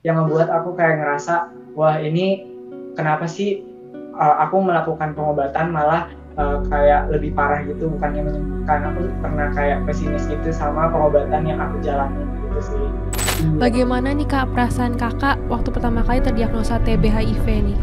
yang membuat aku kayak ngerasa, wah ini kenapa sih aku melakukan pengobatan malah kayak lebih parah gitu, bukannya menyembuhkan. Aku pernah kayak pesimis gitu sama pengobatan yang aku jalani gitu sih. Iya. Bagaimana nih Kak perasaan Kakak waktu pertama kali terdiagnosa TB HIV nih?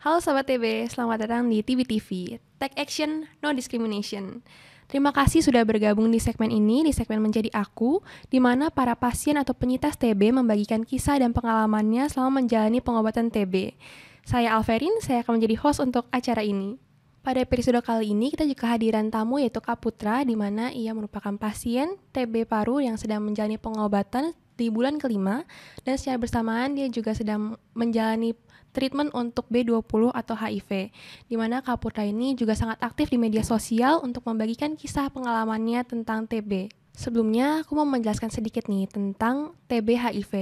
Halo Sobat TB, selamat datang di TB TV. Take Action, No Discrimination. Terima kasih sudah bergabung di segmen ini, di segmen Menjadi Aku, di mana para pasien atau penyintas TB membagikan kisah dan pengalamannya selama menjalani pengobatan TB. Saya Alverin, saya akan menjadi host untuk acara ini. Pada episode kali ini, kita juga kehadiran tamu yaitu Kak Putra, di mana ia merupakan pasien TB paru yang sedang menjalani pengobatan di bulan kelima, dan secara bersamaan dia juga sedang menjalani treatment untuk B20 atau HIV, di mana Kak Putra ini juga sangat aktif di media sosial untuk membagikan kisah pengalamannya tentang TB. Sebelumnya, aku mau menjelaskan sedikit nih tentang TB HIV.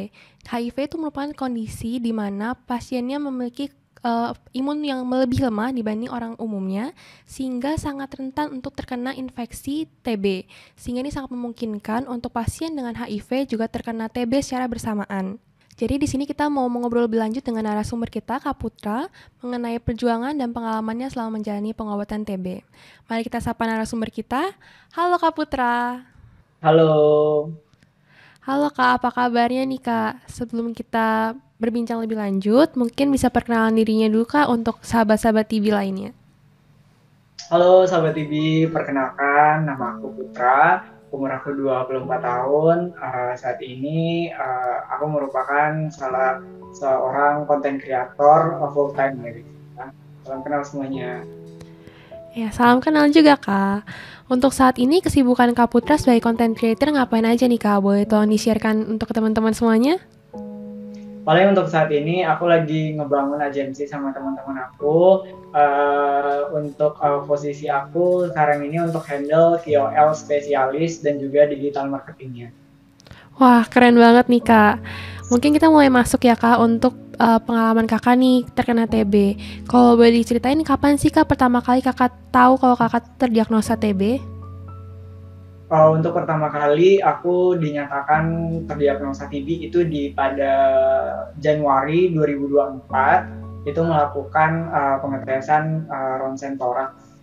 HIV itu merupakan kondisi di mana pasiennya memiliki imun yang lebih lemah dibanding orang umumnya, sehingga sangat rentan untuk terkena infeksi TB. Sehingga ini sangat memungkinkan untuk pasien dengan HIV juga terkena TB secara bersamaan. Jadi di sini kita mau ngobrol lebih lanjut dengan narasumber kita, Kak Putra, mengenai perjuangan dan pengalamannya selama menjalani pengobatan TB. Mari kita sapa narasumber kita. Halo Kak Putra. Halo. Halo Kak, apa kabarnya nih Kak? Sebelum kita berbincang lebih lanjut, mungkin bisa perkenalan dirinya dulu Kak untuk sahabat-sahabat TB lainnya. Halo Sahabat TV, perkenalkan nama aku Putra, umur aku 24 tahun. Saat ini aku merupakan salah seorang konten kreator full time ya. Salam kenal semuanya. Ya, salam kenal juga Kak. Untuk saat ini kesibukan Kak Putra sebagai content creator ngapain aja nih Kak? Boleh tolong di-sharekan untuk teman-teman semuanya? Paling untuk saat ini aku lagi ngebangun agensi sama teman-teman aku. Untuk posisi aku sekarang ini untuk handle KOL spesialis dan juga digital marketingnya. Wah, keren banget nih Kak. Mungkin kita mulai masuk ya Kak untuk pengalaman Kakak nih terkena TB. Kalau boleh diceritain kapan sih Kak pertama kali Kakak tahu kalau Kakak terdiagnosa TB? Untuk pertama kali aku dinyatakan terdiagnosa TB itu pada Januari 2024, itu melakukan pengetesan ronsen toraks.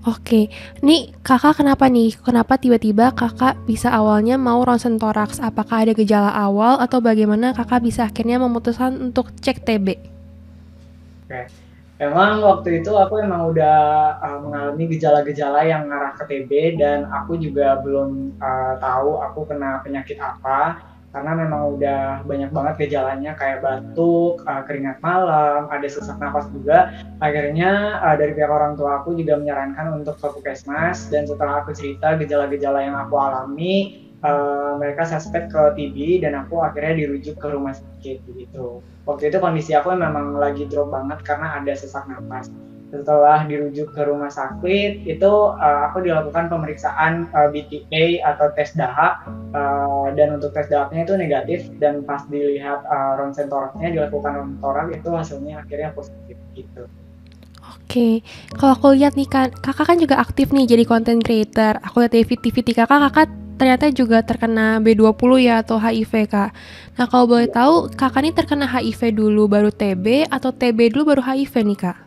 Oke, nih Kakak kenapa nih? Kenapa tiba-tiba Kakak bisa awalnya mau ronsen toraks? Apakah ada gejala awal atau bagaimana Kakak bisa akhirnya memutuskan untuk cek TB? Oke. Memang waktu itu aku emang udah mengalami gejala-gejala yang ngarah ke TB dan aku juga belum tahu aku kena penyakit apa karena memang udah banyak banget gejalanya kayak batuk, keringat malam, ada sesak napas juga. Akhirnya dari pihak orang tua aku juga menyarankan untuk ke puskesmas dan setelah aku cerita gejala-gejala yang aku alami, mereka suspek ke TB dan aku akhirnya dirujuk ke rumah sakit gitu. Waktu itu kondisi aku memang lagi drop banget karena ada sesak napas. Setelah dirujuk ke rumah sakit, itu aku dilakukan pemeriksaan BTA atau tes dahak, dan untuk tes dahaknya itu negatif dan pas dilihat ronsen toraksnya dilakukan ronsen toraks itu hasilnya akhirnya positif gitu. Oke, kalau aku lihat nih kan, Kakak kan juga aktif nih jadi content creator. Aku lihat di VT Kakak ternyata juga terkena B20 ya atau HIV Kak. Nah kalau boleh tahu, Kakak nih terkena HIV dulu baru TB atau TB dulu baru HIV nih Kak?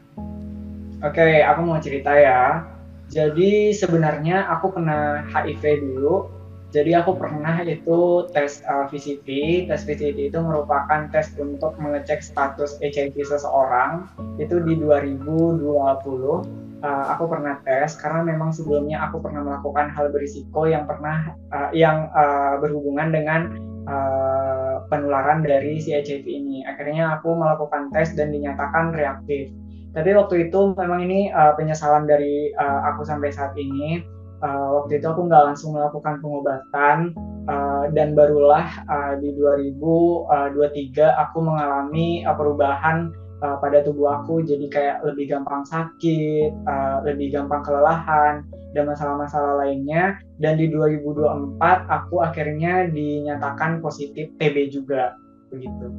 Oke, aku mau cerita ya. Jadi sebenarnya aku kena HIV dulu. Jadi aku pernah itu tes VCT. Tes VCT itu merupakan tes untuk mengecek status HIV seseorang. Itu di 2020. Aku pernah tes karena memang sebelumnya aku pernah melakukan hal berisiko yang berhubungan dengan penularan dari si HIV ini. Akhirnya aku melakukan tes dan dinyatakan reaktif. Tapi waktu itu memang ini penyesalan dari aku sampai saat ini. Waktu itu aku nggak langsung melakukan pengobatan dan barulah di 2023 aku mengalami perubahan pada tubuh aku, jadi kayak lebih gampang sakit, lebih gampang kelelahan dan masalah-masalah lainnya. Dan di 2024 aku akhirnya dinyatakan positif TB juga, begitu.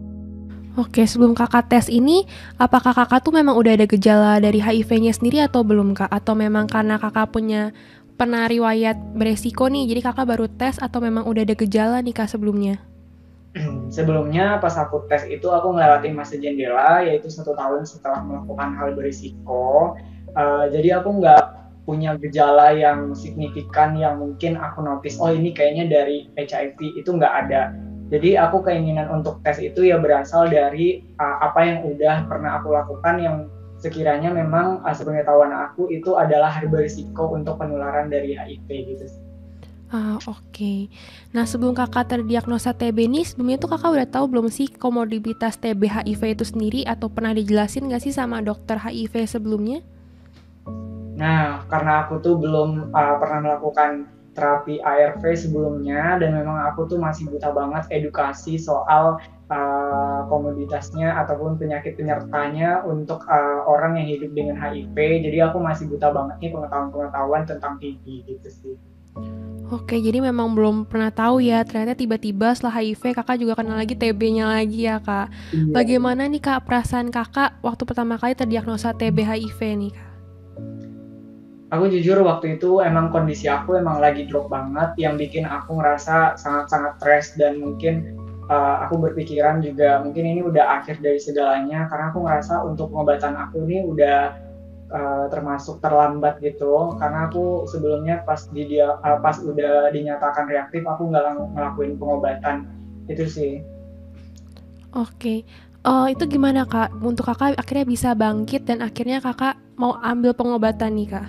Oke, sebelum kakak tes ini, apakah kakak tuh memang udah ada gejala dari HIV-nya sendiri atau belum kak? Atau memang karena kakak punya pernah riwayat beresiko nih, jadi kakak baru tes atau memang udah ada gejala nih kak sebelumnya? Sebelumnya pas aku tes itu aku ngelewatin masa jendela, yaitu 1 tahun setelah melakukan hal berisiko. Jadi aku nggak punya gejala yang signifikan yang mungkin aku notice, oh ini kayaknya dari HIV, itu nggak ada. Jadi aku keinginan untuk tes itu ya berasal dari apa yang udah pernah aku lakukan yang sekiranya memang sepengetahuan aku itu adalah berisiko untuk penularan dari HIV gitu sih. Oke. Nah, sebelum kakak terdiagnosa TB nih, sebelumnya tuh kakak udah tahu belum sih komorbiditas TB HIV itu sendiri atau pernah dijelasin nggak sih sama dokter HIV sebelumnya? Nah, karena aku tuh belum pernah melakukan terapi ARV sebelumnya dan memang aku tuh masih buta banget edukasi soal komoditasnya ataupun penyakit penyertanya untuk orang yang hidup dengan HIV. Jadi aku masih buta banget nih pengetahuan-pengetahuan tentang TB gitu sih. Oke, jadi memang belum pernah tahu ya, ternyata tiba-tiba setelah HIV kakak juga kena lagi TB-nya lagi ya kak. Iya. Bagaimana nih kak perasaan kakak waktu pertama kali terdiagnosa TB HIV nih kak? Aku jujur waktu itu emang kondisi aku emang lagi drop banget yang bikin aku ngerasa sangat-sangat stres dan mungkin aku berpikiran juga mungkin ini udah akhir dari segalanya karena aku ngerasa untuk pengobatan aku ini udah termasuk terlambat gitu karena aku sebelumnya pas udah dinyatakan reaktif aku nggak ngelakuin pengobatan itu sih. Oke, itu gimana kak? Untuk kakak akhirnya bisa bangkit dan akhirnya kakak mau ambil pengobatan nih kak?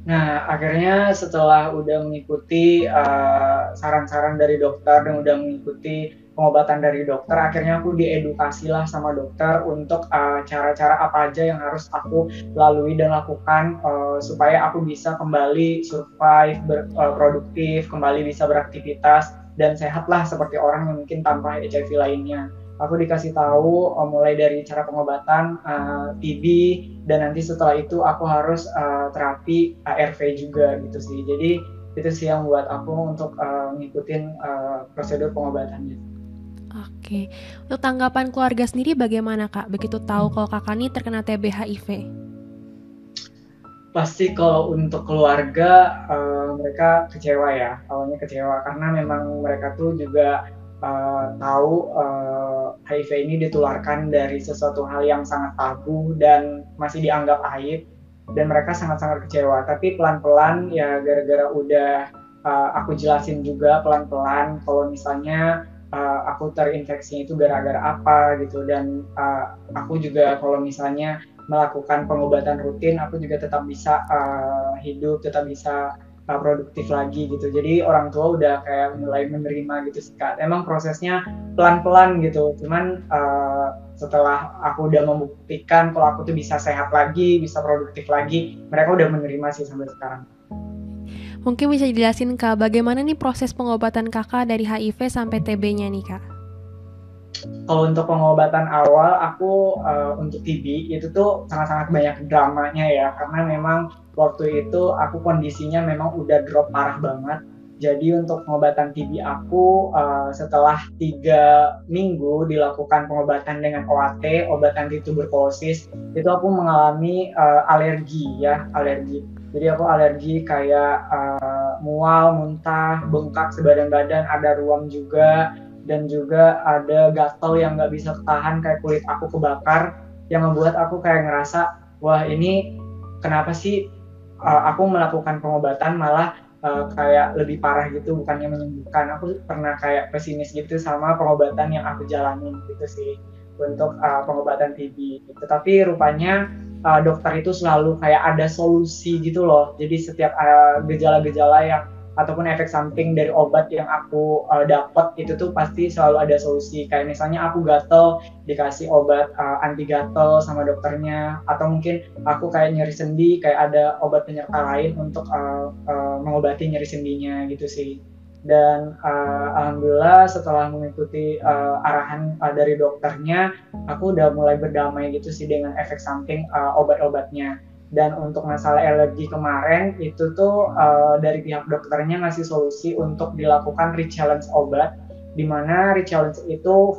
Nah, akhirnya setelah udah mengikuti saran-saran dari dokter dan udah mengikuti pengobatan dari dokter, akhirnya aku diedukasi lah sama dokter untuk cara-cara apa aja yang harus aku lalui dan lakukan supaya aku bisa kembali survive, produktif, kembali bisa beraktivitas dan sehat lah seperti orang yang mungkin tanpa HIV lainnya. Aku dikasih tahu mulai dari cara pengobatan TB dan nanti setelah itu aku harus terapi ARV juga gitu sih. Jadi itu sih yang buat aku untuk ngikutin prosedur pengobatannya. Oke, untuk tanggapan keluarga sendiri bagaimana kak? Begitu tahu kalau kakak nih terkena TB HIV? Pasti kalau untuk keluarga mereka kecewa ya, awalnya kecewa karena memang mereka tuh juga tahu HIV ini ditularkan dari sesuatu hal yang sangat tabu dan masih dianggap aib dan mereka sangat-sangat kecewa. Tapi pelan-pelan ya gara-gara udah aku jelasin juga pelan-pelan kalau misalnya aku terinfeksi itu gara-gara apa gitu dan aku juga kalau misalnya melakukan pengobatan rutin aku juga tetap bisa hidup, tetap bisa produktif lagi gitu. Jadi orang tua udah kayak mulai menerima gitu sih kak. Emang prosesnya pelan-pelan gitu. Cuman setelah aku udah membuktikan kalau aku tuh bisa sehat lagi, bisa produktif lagi, mereka udah menerima sih sampai sekarang. Mungkin bisa dijelasin kak, bagaimana nih proses pengobatan kakak dari HIV sampai TB-nya nih kak? Kalau untuk pengobatan awal aku untuk TB itu tuh sangat-sangat banyak dramanya ya karena memang waktu itu aku kondisinya memang udah drop parah banget. Jadi untuk pengobatan TB aku setelah 3 minggu dilakukan pengobatan dengan OAT, obat anti tuberkulosis, itu aku mengalami alergi ya, alergi. Jadi aku alergi kayak mual, muntah, bengkak sebadan badan, ada ruam juga dan juga ada gatal yang nggak bisa ketahan kayak kulit aku kebakar yang membuat aku kayak ngerasa wah ini kenapa sih aku melakukan pengobatan malah kayak lebih parah gitu bukannya menyembuhkan. Aku pernah kayak pesimis gitu sama pengobatan yang aku jalanin gitu sih untuk pengobatan TB. Tetapi rupanya dokter itu selalu kayak ada solusi gitu loh. Jadi setiap gejala-gejala yang ataupun efek samping dari obat yang aku dapat itu tuh pasti selalu ada solusi. Kayak misalnya aku gatel dikasih obat anti gatel sama dokternya, atau mungkin aku kayak nyeri sendi kayak ada obat penyerta lain untuk mengobati nyeri sendinya gitu sih. dan alhamdulillah setelah mengikuti arahan dari dokternya, aku udah mulai berdamai gitu sih dengan efek samping obat-obatnya. Dan untuk masalah alergi kemarin itu tuh dari pihak dokternya ngasih solusi untuk dilakukan re-challenge obat, di mana re-challenge itu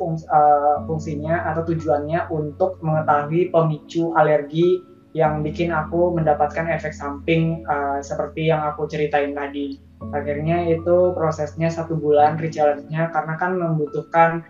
fungsinya atau tujuannya untuk mengetahui pemicu alergi yang bikin aku mendapatkan efek samping seperti yang aku ceritain tadi. Akhirnya itu prosesnya 1 bulan re-challenge-nya, karena kan membutuhkan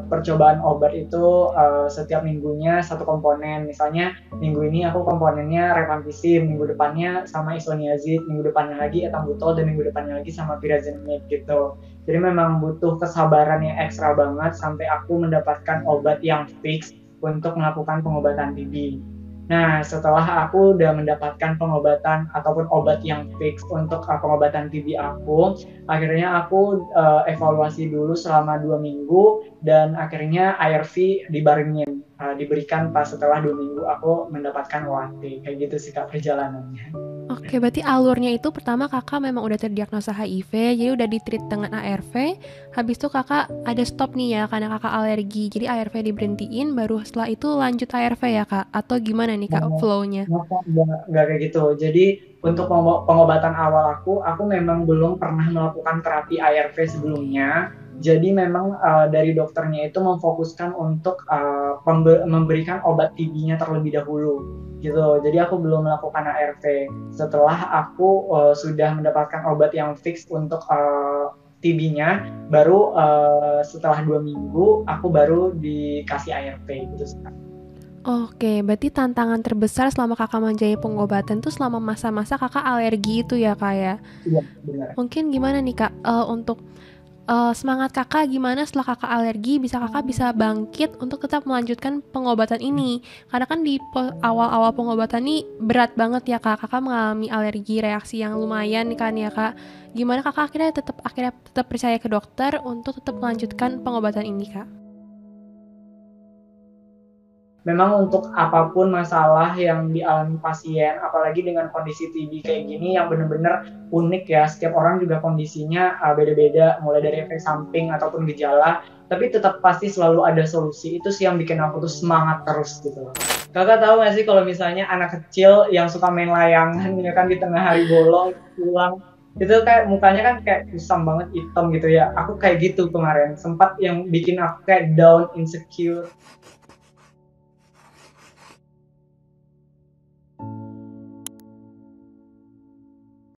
percobaan obat itu setiap minggunya satu komponen. Misalnya minggu ini aku komponennya rifampicin, minggu depannya sama isoniazid, minggu depannya lagi ethambutol, dan minggu depannya lagi sama pyrazinamide gitu. Jadi memang butuh kesabaran yang ekstra banget sampai aku mendapatkan obat yang fix untuk melakukan pengobatan TB. Nah, setelah aku udah mendapatkan pengobatan ataupun obat yang fix untuk pengobatan TB aku, akhirnya aku evaluasi dulu selama 2 minggu, dan akhirnya ARV dibarengin, diberikan pas setelah 2 minggu aku mendapatkan OAT. Kayak gitu sih Kak perjalanannya. Oke, berarti alurnya itu pertama Kakak memang udah terdiagnosa HIV, jadi udah di-treat dengan ARV, habis itu Kakak ada stop nih ya karena Kakak alergi, jadi ARV diberhentiin, baru setelah itu lanjut ARV ya Kak? Atau gimana nih Kak flow-nya? Nggak kayak gitu. Jadi untuk pengobatan awal aku memang belum pernah melakukan terapi ARV sebelumnya. Jadi memang dari dokternya itu memfokuskan untuk memberikan obat TB-nya terlebih dahulu gitu. Jadi aku belum melakukan ARV. Setelah aku sudah mendapatkan obat yang fix untuk TB-nya, baru setelah 2 minggu aku baru dikasih ARV gitu. Oke, berarti tantangan terbesar selama Kakak menjalani pengobatan tuh selama masa-masa Kakak alergi itu ya Kak ya? Iya, benar. Mungkin gimana nih Kak, untuk semangat Kakak gimana setelah Kakak alergi Kakak bisa bangkit untuk tetap melanjutkan pengobatan ini? Karena kan di awal-awal pengobatan ini berat banget ya Kak, Kakak mengalami alergi reaksi yang lumayan kan ya Kak. Gimana Kakak akhirnya tetap percaya ke dokter untuk tetap melanjutkan pengobatan ini Kak? Memang untuk apapun masalah yang dialami pasien, apalagi dengan kondisi TB kayak gini yang benar-benar unik ya, setiap orang juga kondisinya beda-beda, mulai dari efek samping ataupun gejala, tapi tetap pasti selalu ada solusi. Itu sih yang bikin aku tuh semangat terus gitu loh. Kakak tahu nggak sih kalau misalnya anak kecil yang suka main layangan ya kan di tengah hari bolong pulang, itu kayak mukanya kan kayak kusam banget, hitam gitu ya. Aku kayak gitu kemarin, sempat yang bikin aku kayak down, insecure.